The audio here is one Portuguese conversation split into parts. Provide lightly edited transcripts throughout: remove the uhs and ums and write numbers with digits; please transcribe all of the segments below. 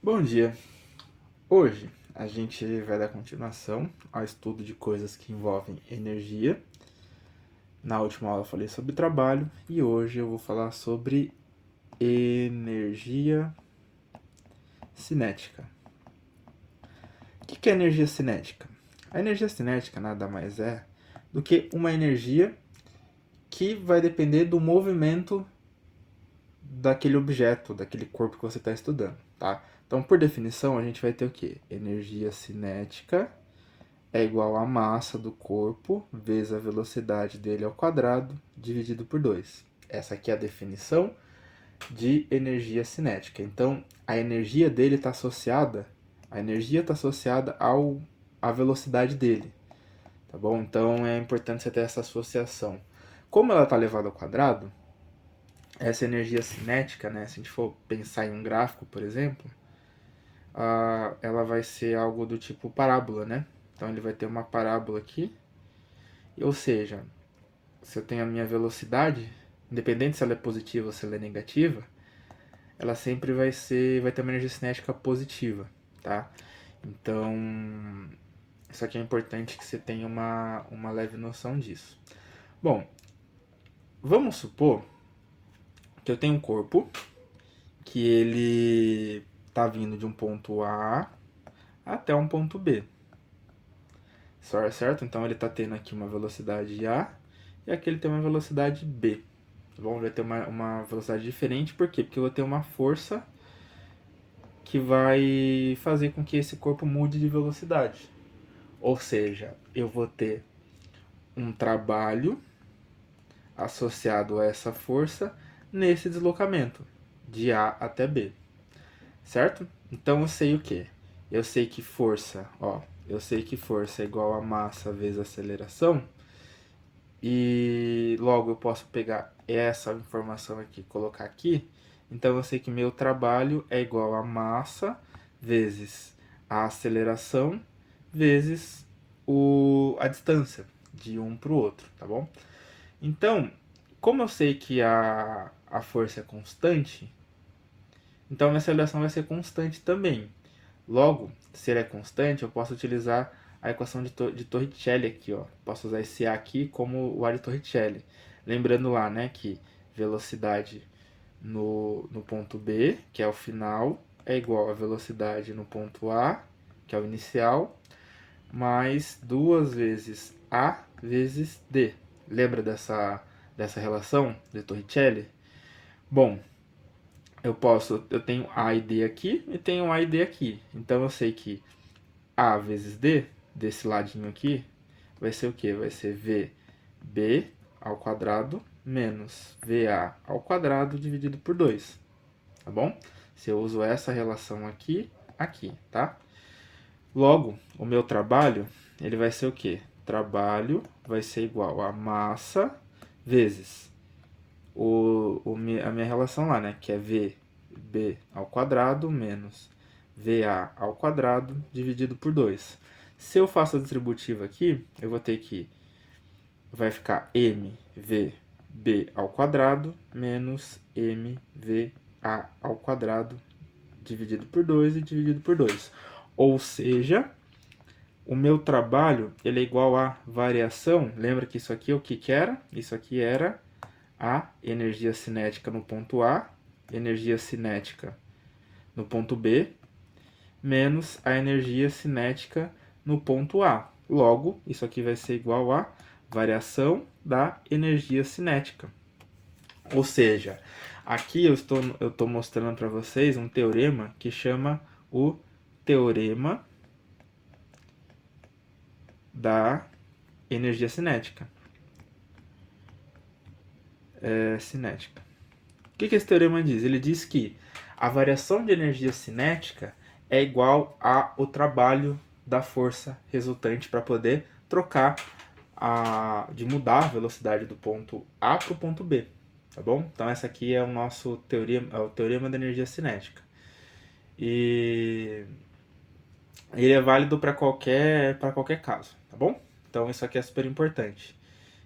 Bom dia! Hoje a gente vai dar continuação ao estudo de coisas que envolvem energia. Na última aula eu falei sobre trabalho e hoje eu vou falar sobre energia cinética. O que é energia cinética? A energia cinética nada mais é do que uma energia que vai depender do movimento daquele objeto, daquele corpo que você está estudando, tá? Então, por definição, a gente vai ter o quê? Energia cinética é igual à massa do corpo vezes a velocidade dele ao quadrado dividido por 2. Essa aqui é a definição de energia cinética. Então, a energia dele está associada, à velocidade dele, tá bom? Então, é importante você ter essa associação. Como ela está elevada ao quadrado, essa energia cinética, né, se a gente for pensar em um gráfico, por exemplo, ela vai ser algo do tipo parábola, né? Então ele vai ter uma parábola aqui, ou seja, se eu tenho a minha velocidade, independente se ela é positiva ou se ela é negativa, ela sempre vai ter uma energia cinética positiva, tá? Então, isso aqui é importante que você tenha uma leve noção disso. Bom, vamos supor que eu tenho um corpo que ele está vindo de um ponto A até um ponto B. Certo? Então ele está tendo aqui uma velocidade A e aqui ele tem uma velocidade B. Tá bom? Vai ter uma velocidade diferente, por quê? Porque eu vou ter uma força que vai fazer com que esse corpo mude de velocidade. Ou seja, eu vou ter um trabalho associado a essa força nesse deslocamento, de A até B. Certo? Então eu sei o que? Eu sei que força, é igual a massa vezes aceleração. E logo eu posso pegar essa informação aqui e colocar aqui. Então eu sei que meu trabalho é igual a massa vezes a aceleração vezes a distância de um para o outro, tá bom? Então, como eu sei que a força é constante, então a minha aceleração vai ser constante também. Logo, se ele é constante, eu posso utilizar a equação de Torricelli aqui, ó. Posso usar esse A aqui como o A de Torricelli. Lembrando lá, né, que velocidade no ponto B, que é o final, é igual a velocidade no ponto A, que é o inicial, mais 2 vezes A vezes D. Lembra dessa relação de Torricelli? Bom, eu tenho A e D aqui e tenho A e D aqui. Então eu sei que A vezes D, desse ladinho aqui, vai ser o quê? Vai ser VB ao quadrado menos VA ao quadrado dividido por 2, tá bom? Se eu uso essa relação aqui, tá? Logo, o meu trabalho, ele vai ser o quê? Trabalho vai ser igual a massa vezes a minha relação lá, né? Que é VB ao quadrado menos VA ao quadrado dividido por 2. Se eu faço a distributiva aqui, eu vou ter que vai ficar mvb ao quadrado menos mva ao quadrado dividido por 2 e dividido por 2. Ou seja, o meu trabalho ele é igual a variação. Lembra que isso aqui é o que era? Isso aqui era a energia cinética no ponto A, energia cinética no ponto B, menos a energia cinética no ponto A. Logo, isso aqui vai ser igual a variação da energia cinética. Ou seja, aqui eu estou mostrando para vocês um teorema que chama o teorema da energia cinética. Cinética. O que esse teorema diz? Ele diz que a variação de energia cinética é igual ao trabalho da força resultante para poder trocar, de mudar a velocidade do ponto A para o ponto B, tá bom? Então essa aqui é o nosso teorema, o teorema da energia cinética. E ele é válido para qualquer caso, tá bom? Então isso aqui é super importante.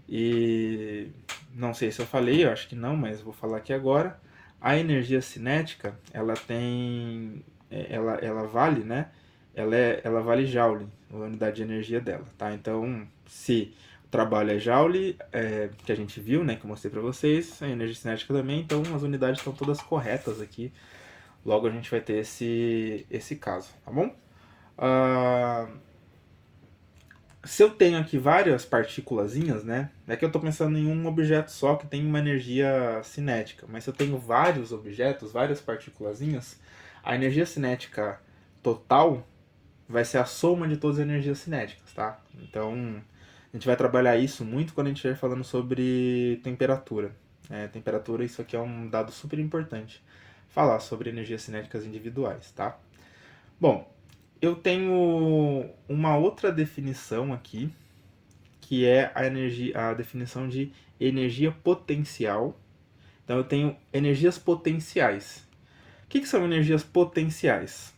E não sei se eu falei, eu acho que não, mas vou falar aqui agora. A energia cinética, ela tem ela vale, né? Ela vale joule, a unidade de energia dela, tá? Então, se o trabalho é joule, que a gente viu, né, que eu mostrei para vocês, a energia cinética também, então as unidades estão todas corretas aqui. Logo a gente vai ter esse caso, tá bom? Se eu tenho aqui várias partículazinhas, né? É que eu estou pensando em um objeto só que tem uma energia cinética, mas se eu tenho vários objetos, várias partículazinhas, a energia cinética total vai ser a soma de todas as energias cinéticas, tá? Então, a gente vai trabalhar isso muito quando a gente estiver falando sobre temperatura. Temperatura, isso aqui é um dado super importante. Falar sobre energias cinéticas individuais, tá? Bom, eu tenho uma outra definição aqui, que é a definição de energia potencial. Então, eu tenho energias potenciais. O que são energias potenciais?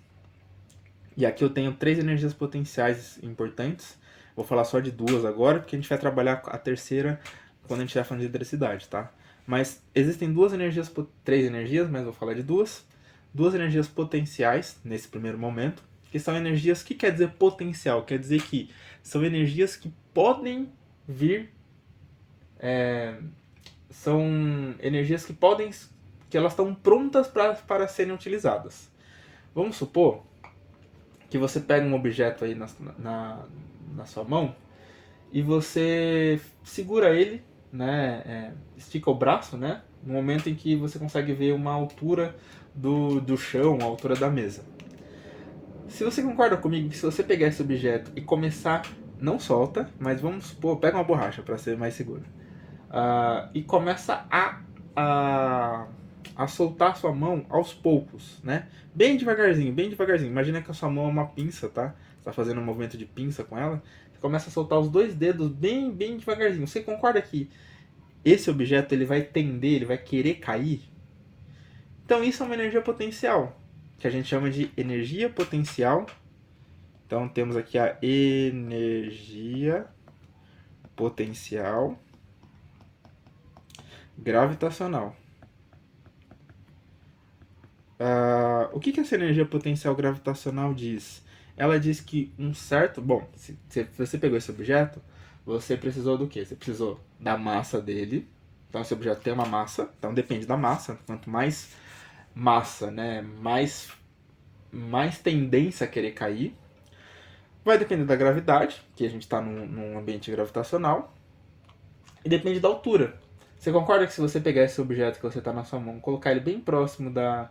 E aqui eu tenho 3 energias potenciais importantes. Vou falar só de 2 agora, porque a gente vai trabalhar a terceira quando a gente estiver falando de eletricidade, tá? Mas existem 3 energias, mas vou falar de 2. 2 energias potenciais nesse primeiro momento, que são energias. O que quer dizer potencial? Quer dizer que são energias que podem vir. São energias que podem. Que elas estão prontas para serem utilizadas. Vamos supor que você pega um objeto aí na sua mão e você segura ele, né, estica o braço, né, no momento em que você consegue ver uma altura do chão, a altura da mesa. Se você concorda comigo que se você pegar esse objeto e começar, não solta, mas vamos supor, pega uma borracha para ser mais seguro, e começa a soltar a sua mão aos poucos, né? Bem devagarzinho, bem devagarzinho. Imagina que a sua mão é uma pinça, tá? Você tá fazendo um movimento de pinça com ela. Você começa a soltar os 2 dedos bem, bem devagarzinho. Você concorda que esse objeto ele vai tender, ele vai querer cair? Então isso é uma energia potencial, que a gente chama de energia potencial. Então temos aqui a energia potencial gravitacional. O que essa energia potencial gravitacional diz? Ela diz que um certo... Bom, se você pegou esse objeto, você precisou do quê? Você precisou da massa dele. Então esse objeto tem uma massa, então depende da massa. Quanto mais massa, né, mais tendência a querer cair. Vai depender da gravidade, que a gente está num ambiente gravitacional. E depende da altura. Você concorda que se você pegar esse objeto que você está na sua mão, colocar ele bem próximo da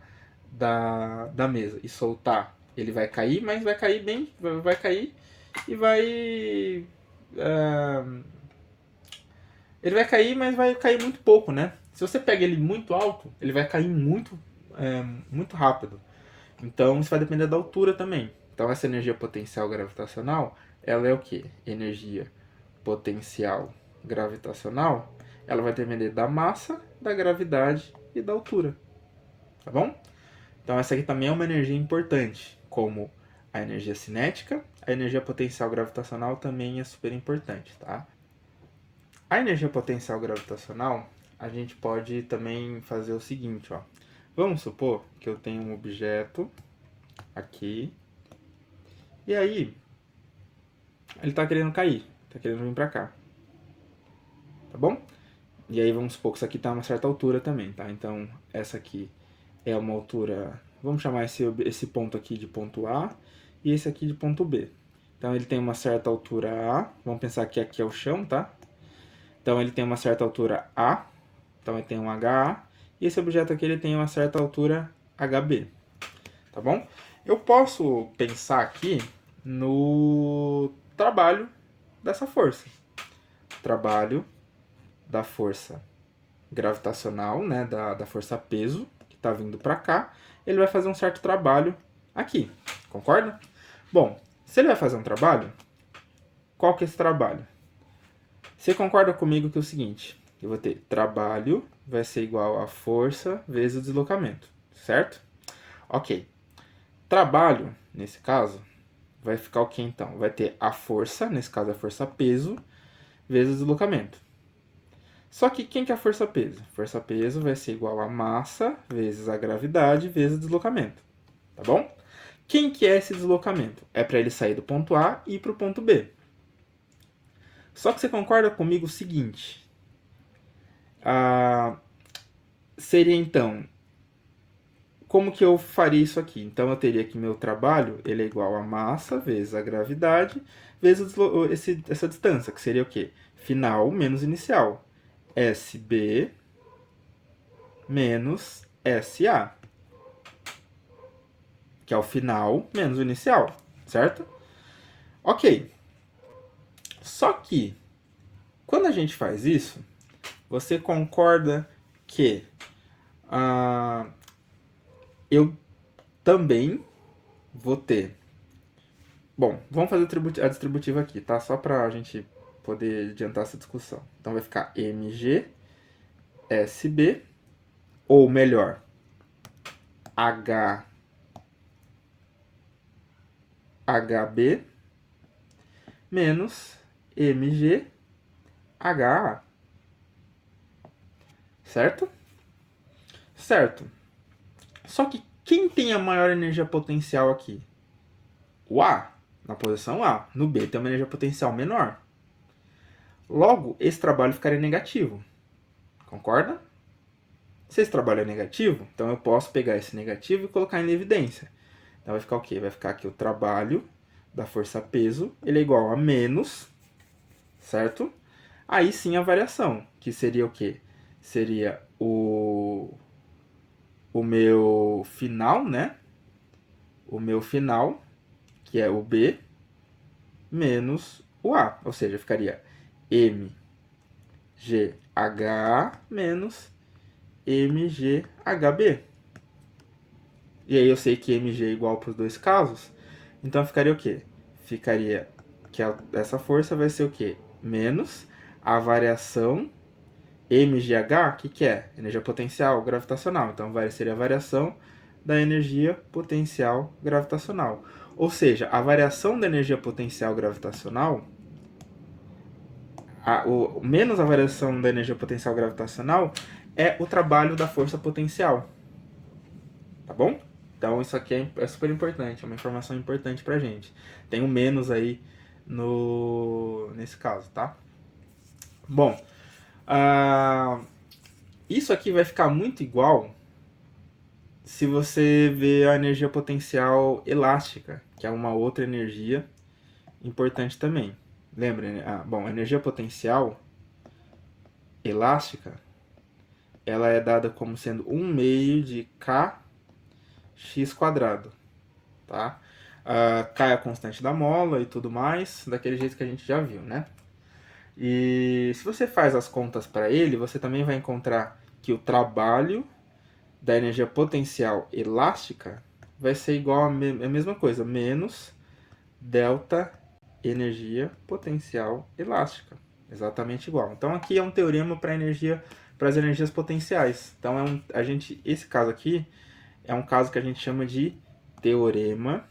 mesa e soltar, ele vai cair, mas vai cair bem, vai cair e vai... ele vai cair, mas vai cair muito pouco, né? Se você pega ele muito alto, ele vai cair muito rápido. Então isso vai depender da altura também. Então essa energia potencial gravitacional, ela é o que? Energia potencial gravitacional, ela vai depender da massa, da gravidade e da altura. Tá bom? Então essa aqui também é uma energia importante, como a energia cinética, a energia potencial gravitacional também é super importante, tá? A energia potencial gravitacional, a gente pode também fazer o seguinte, ó. Vamos supor que eu tenho um objeto aqui, e aí ele está querendo cair, está querendo vir para cá, tá bom? E aí vamos supor que isso aqui está a uma certa altura também, tá? Então essa aqui é uma altura, vamos chamar esse ponto aqui de ponto A e esse aqui de ponto B. Então ele tem uma certa altura A, vamos pensar que aqui é o chão, tá? Então ele tem uma certa altura A, então ele tem um HA, e esse objeto aqui ele tem uma certa altura HB, tá bom? Eu posso pensar aqui no trabalho dessa força. Trabalho da força gravitacional, né, da força peso, que está vindo para cá, ele vai fazer um certo trabalho aqui, concorda? Bom, se ele vai fazer um trabalho, qual que é esse trabalho? Você concorda comigo que é o seguinte, eu vou ter trabalho vai ser igual a força vezes o deslocamento, certo? Ok. Trabalho, nesse caso, vai ficar o que então? Vai ter a força, nesse caso a força peso, vezes o deslocamento. Só que quem que é a força peso? Força peso vai ser igual a massa vezes a gravidade vezes o deslocamento, tá bom? Quem que é esse deslocamento? É para ele sair do ponto A e ir para o ponto B. Só que você concorda comigo o seguinte, seria então, como que eu faria isso aqui? Então eu teria que meu trabalho ele é igual a massa vezes a gravidade vezes essa distância, que seria o quê? Final menos inicial. SB menos SA, que é o final menos o inicial, certo? Ok. Só que, quando a gente faz isso, você concorda que eu também vou ter. Bom, vamos fazer a distributiva aqui, tá? Só para a gente poder adiantar essa discussão. Então vai ficar MG, SB, ou melhor, H, HB, menos MG, HA. Certo? Certo. Só que quem tem a maior energia potencial aqui? O A, na posição A. No B tem uma energia potencial menor. Logo, esse trabalho ficaria negativo. Concorda? Se esse trabalho é negativo, então eu posso pegar esse negativo e colocar em evidência. Então vai ficar o quê? Vai ficar aqui o trabalho da força-peso, ele é igual a menos, certo? Aí sim a variação, que seria o quê? Seria o meu final, né? O meu final, que é o B, menos o A. Ou seja, ficaria MGH menos MGHB. E aí eu sei que MG é igual para os dois casos. Então ficaria o quê? Ficaria que essa força vai ser o quê? Menos a variação MGH, que é? Energia potencial gravitacional. Então seria a variação da energia potencial gravitacional. Ou seja, a variação da energia potencial gravitacional, menos a variação da energia potencial gravitacional, é o trabalho da força potencial. Tá bom? Então isso aqui é super importante, é uma informação importante pra gente. Tem um menos aí nesse caso, tá? Bom, isso aqui vai ficar muito igual se você vê a energia potencial elástica, que é uma outra energia importante também. Lembra? Bom, a energia potencial elástica, ela é dada como sendo 1/2 de kx², tá? K é a constante da mola e tudo mais, daquele jeito que a gente já viu, né? E se você faz as contas para ele, você também vai encontrar que o trabalho da energia potencial elástica vai ser igual a mesma coisa, menos delta energia potencial elástica. Exatamente igual. Então aqui é um teorema para as energias potenciais. Então esse caso aqui é um caso que a gente chama de teorema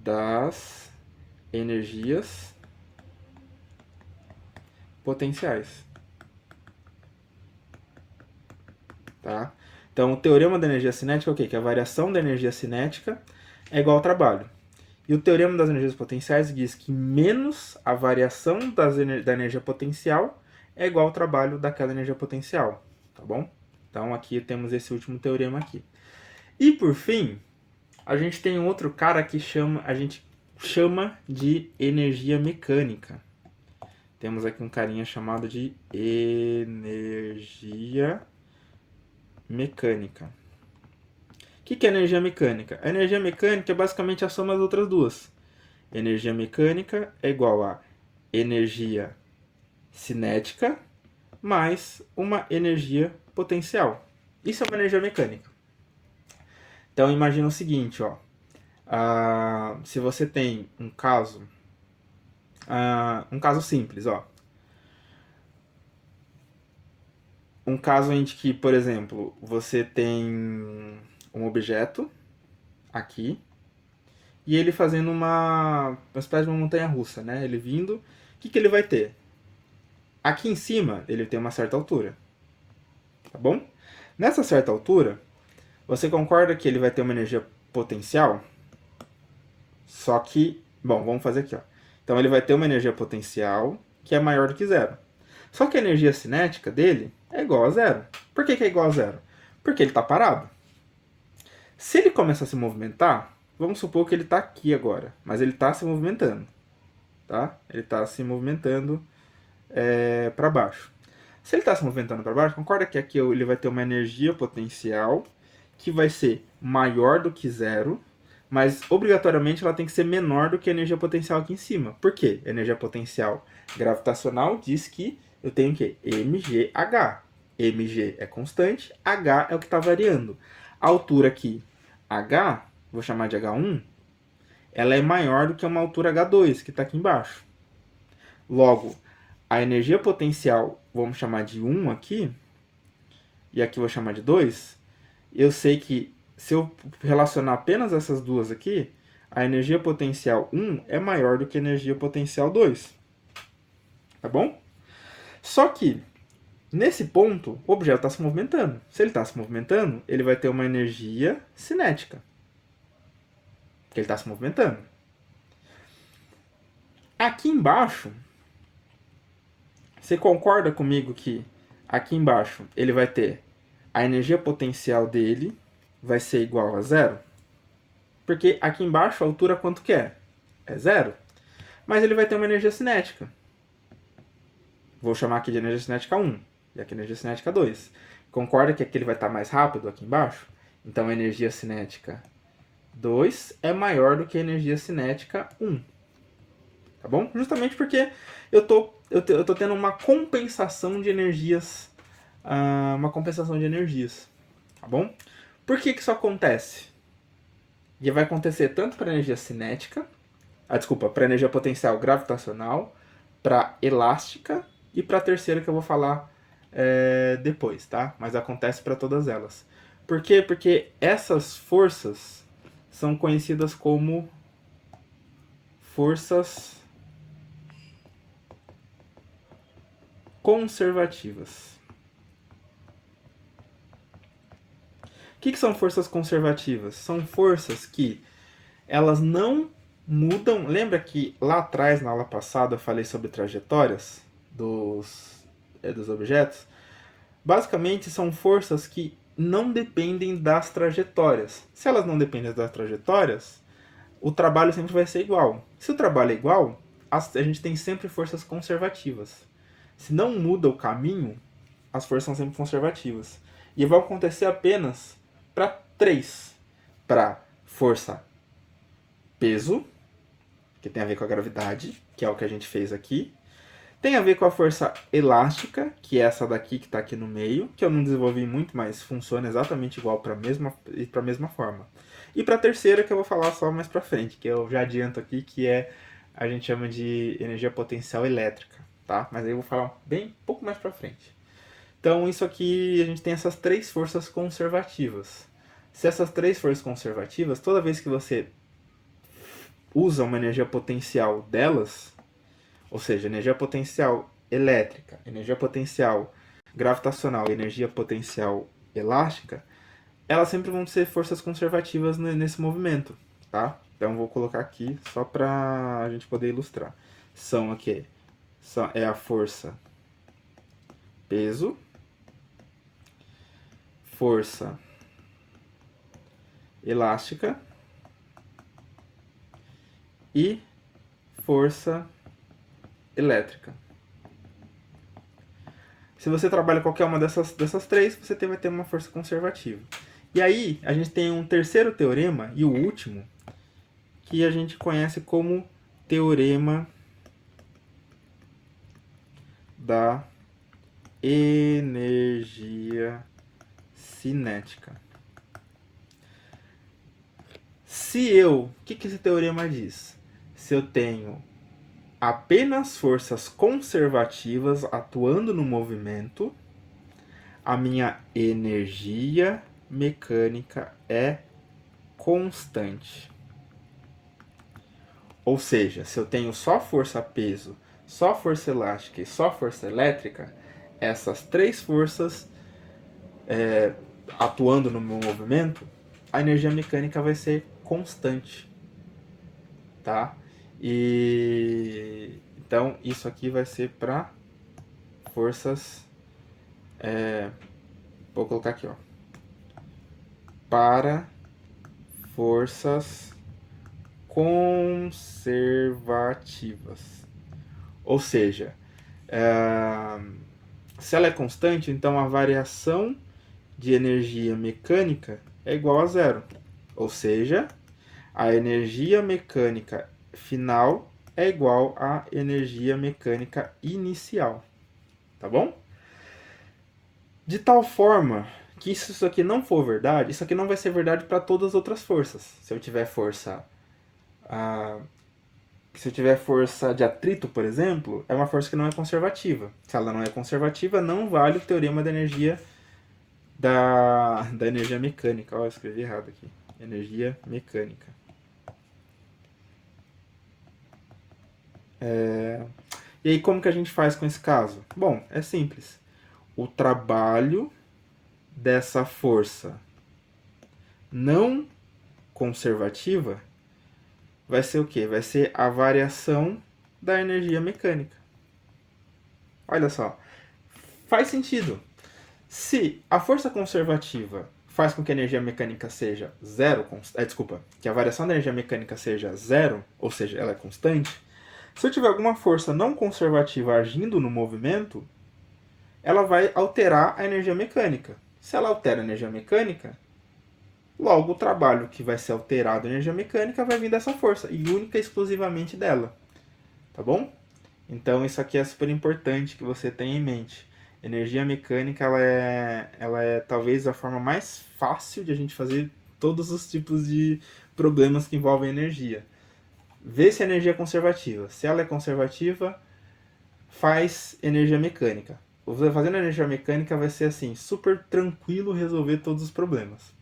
das energias potenciais. Tá? Então, o teorema da energia cinética é o quê? Que a variação da energia cinética é igual ao trabalho. E o teorema das energias potenciais diz que menos a variação da energia potencial é igual ao trabalho daquela energia potencial. Tá bom? Então, aqui temos esse último teorema aqui. E, por fim, a gente tem um outro cara que a gente chama de energia mecânica. Temos aqui um carinha chamado de energia mecânica. O que é energia mecânica? A energia mecânica é basicamente a soma das outras duas. Energia mecânica é igual a energia cinética mais uma energia potencial. Isso é uma energia mecânica. Então imagina o seguinte, ó. Se você tem um caso simples, ó. Um caso em que, por exemplo, você tem um objeto aqui e ele fazendo uma espécie de uma montanha russa, né? Ele vindo, o que ele vai ter? Aqui em cima, ele tem uma certa altura. Tá bom? Nessa certa altura, você concorda que ele vai ter uma energia potencial? Só que, bom, vamos fazer aqui, ó. Então ele vai ter uma energia potencial que é maior do que zero. Só que a energia cinética dele é igual a zero. Por que é igual a zero? Porque ele está parado. Se ele começar a se movimentar, vamos supor que ele está aqui agora, mas ele está se movimentando. Tá? Ele está se movimentando para baixo. Se ele está se movimentando para baixo, concorda que aqui ele vai ter uma energia potencial que vai ser maior do que zero, mas obrigatoriamente ela tem que ser menor do que a energia potencial aqui em cima. Por quê? A energia potencial gravitacional diz que eu tenho o quê? mgh. mg é constante, h é o que está variando. A altura aqui, h, vou chamar de h1, ela é maior do que uma altura h2, que está aqui embaixo. Logo, a energia potencial, vamos chamar de 1 aqui, e aqui vou chamar de 2, eu sei que se eu relacionar apenas essas duas aqui, a energia potencial 1 é maior do que a energia potencial 2. Tá bom? Só que, nesse ponto, o objeto está se movimentando. Se ele está se movimentando, ele vai ter uma energia cinética. Porque ele está se movimentando. Aqui embaixo, você concorda comigo que aqui embaixo ele vai ter a energia potencial dele vai ser igual a zero? Porque aqui embaixo a altura quanto que é? É zero. Mas ele vai ter uma energia cinética. Vou chamar aqui de energia cinética 1 e aqui energia cinética 2. Concorda que aqui ele vai estar mais rápido aqui embaixo? Então a energia cinética 2 é maior do que a energia cinética 1. Tá bom? Justamente porque eu tô tendo uma compensação de energias. Tá bom? Por que isso acontece? E vai acontecer tanto para energia cinética, para energia potencial gravitacional, para elástica e para a terceira que eu vou falar depois, tá? Mas acontece para todas elas. Por quê? Porque essas forças são conhecidas como forças conservativas. O que são forças conservativas? São forças que elas não mudam. Lembra que lá atrás, na aula passada, eu falei sobre trajetórias dos objetos? Basicamente, são forças que não dependem das trajetórias. Se elas não dependem das trajetórias, o trabalho sempre vai ser igual. Se o trabalho é igual, a gente tem sempre forças conservativas. Se não muda o caminho, as forças são sempre conservativas. E vai acontecer apenas para 3. Para força peso, que tem a ver com a gravidade, que é o que a gente fez aqui. Tem a ver com a força elástica, que é essa daqui que está aqui no meio, que eu não desenvolvi muito, mas funciona exatamente igual para a mesma forma. E para a terceira, que eu vou falar só mais para frente, que eu já adianto aqui, que a gente chama de energia potencial elétrica, tá? Mas aí eu vou falar bem pouco mais para frente. Então, isso aqui, a gente tem essas 3 forças conservativas. Se essas 3 forças conservativas, toda vez que você usa uma energia potencial delas, ou seja, energia potencial elétrica, energia potencial gravitacional e energia potencial elástica, elas sempre vão ser forças conservativas nesse movimento, tá? Então vou colocar aqui só para a gente poder ilustrar. São aqui, é a força peso, força elástica e força elétrica. Se você trabalha qualquer uma dessas 3, você vai ter uma força conservativa. E aí, a gente tem um terceiro teorema, e o último, que a gente conhece como teorema da energia cinética. O que esse teorema diz? Se eu tenho apenas forças conservativas atuando no movimento, a minha energia mecânica é constante. Ou seja, se eu tenho só força-peso só força elástica e só força elétrica, essas três forças atuando no meu movimento, a energia mecânica vai ser constante, tá? E então isso aqui vai ser para forças, vou colocar aqui, ó, para forças conservativas. Ou seja, se ela é constante, então a variação de energia mecânica é igual a zero. Ou seja, a energia mecânica final é igual à energia mecânica inicial. Tá bom? De tal forma que se isso aqui não for verdade, isso aqui não vai ser verdade para todas as outras forças. Se eu tiver força de atrito, por exemplo, é uma força que não é conservativa. Se ela não é conservativa, não vale o teorema da energia da energia mecânica. Ó, eu escrevi errado aqui. Energia mecânica. E aí, como que a gente faz com esse caso? Bom, é simples. O trabalho dessa força não conservativa vai ser o quê? Vai ser a variação da energia mecânica. Olha só, faz sentido. Se a força conservativa faz com que a energia mecânica seja zero, que a variação da energia mecânica seja zero, ou seja, ela é constante, se eu tiver alguma força não conservativa agindo no movimento, ela vai alterar a energia mecânica. Se ela altera a energia mecânica, logo o trabalho que vai ser alterado a energia mecânica vai vir dessa força, e única e exclusivamente dela. Tá bom? Então isso aqui é super importante que você tenha em mente. Energia mecânica ela é talvez a forma mais fácil de a gente fazer todos os tipos de problemas que envolvem energia. Vê se a energia é conservativa. Se ela é conservativa, faz energia mecânica. Você fazendo energia mecânica vai ser assim, super tranquilo resolver todos os problemas.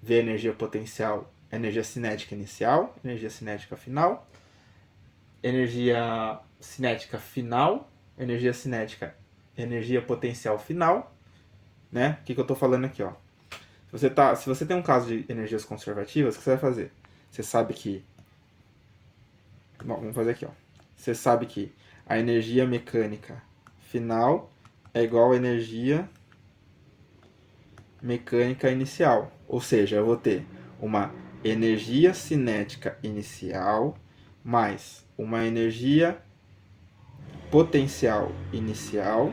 Vê a energia potencial, energia cinética inicial, energia cinética final, energia cinética final, energia cinética, energia potencial final, né? O que eu estou falando aqui, ó? Se você tem um caso de energias conservativas, o que você vai fazer? Você sabe que... Bom, vamos fazer aqui, ó. Você sabe que a energia mecânica final é igual à energia mecânica inicial. Ou seja, eu vou ter uma energia cinética inicial mais uma energia potencial inicial.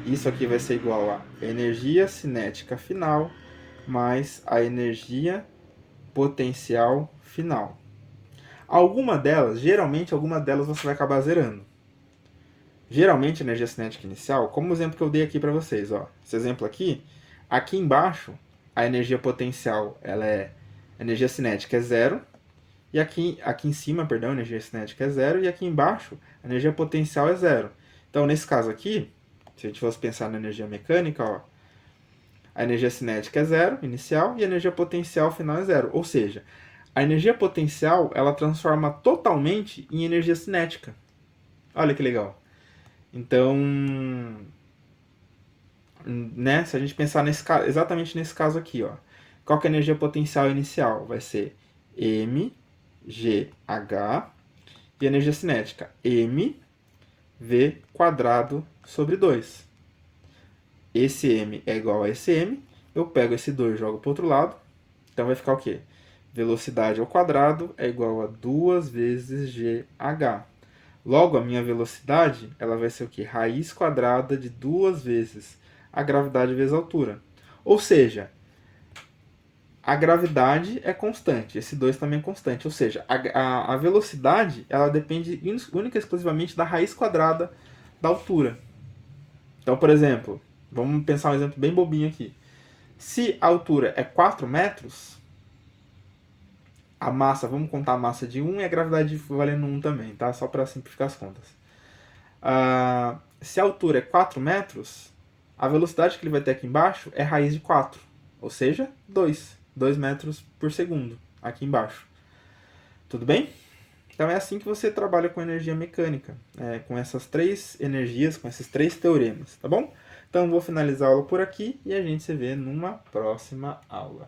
Isso aqui vai ser igual a energia cinética final mais a energia potencial final. Geralmente alguma delas você vai acabar zerando. Geralmente a energia cinética inicial, como o exemplo que eu dei aqui para vocês, ó. Esse exemplo aqui embaixo, a energia potencial, ela é a energia cinética é zero, e aqui em cima, perdão, a energia cinética é zero, e aqui embaixo a energia potencial é zero. Então, nesse caso aqui, se a gente fosse pensar na energia mecânica, ó, a energia cinética é zero, inicial, e a energia potencial final é zero. Ou seja, a energia potencial, ela transforma totalmente em energia cinética. Olha que legal. Então, né, se a gente pensar exatamente nesse caso aqui, ó, qual que é a energia potencial inicial? Vai ser mgh, e a energia cinética mv² sobre 2. Esse m é igual a esse m, eu pego esse 2 e jogo para o outro lado, então vai ficar o quê? Velocidade ao quadrado é igual a 2 vezes gh. Logo, a minha velocidade ela vai ser o quê? Raiz quadrada de 2 vezes a gravidade vezes a altura. Ou seja, a gravidade é constante, esse 2 também é constante. Ou seja, a velocidade ela depende única e exclusivamente da raiz quadrada da altura. Então, por exemplo, vamos pensar um exemplo bem bobinho aqui. Se a altura é 4 metros, a massa, vamos contar a massa de 1 e a gravidade valendo 1 também, tá? Só para simplificar as contas. Se a altura é 4 metros, a velocidade que ele vai ter aqui embaixo é raiz de 4, ou seja, 2 metros por segundo aqui embaixo. Tudo bem? Então é assim que você trabalha com energia mecânica, com essas três energias, com esses três teoremas, tá bom? Então vou finalizar a aula por aqui e a gente se vê numa próxima aula.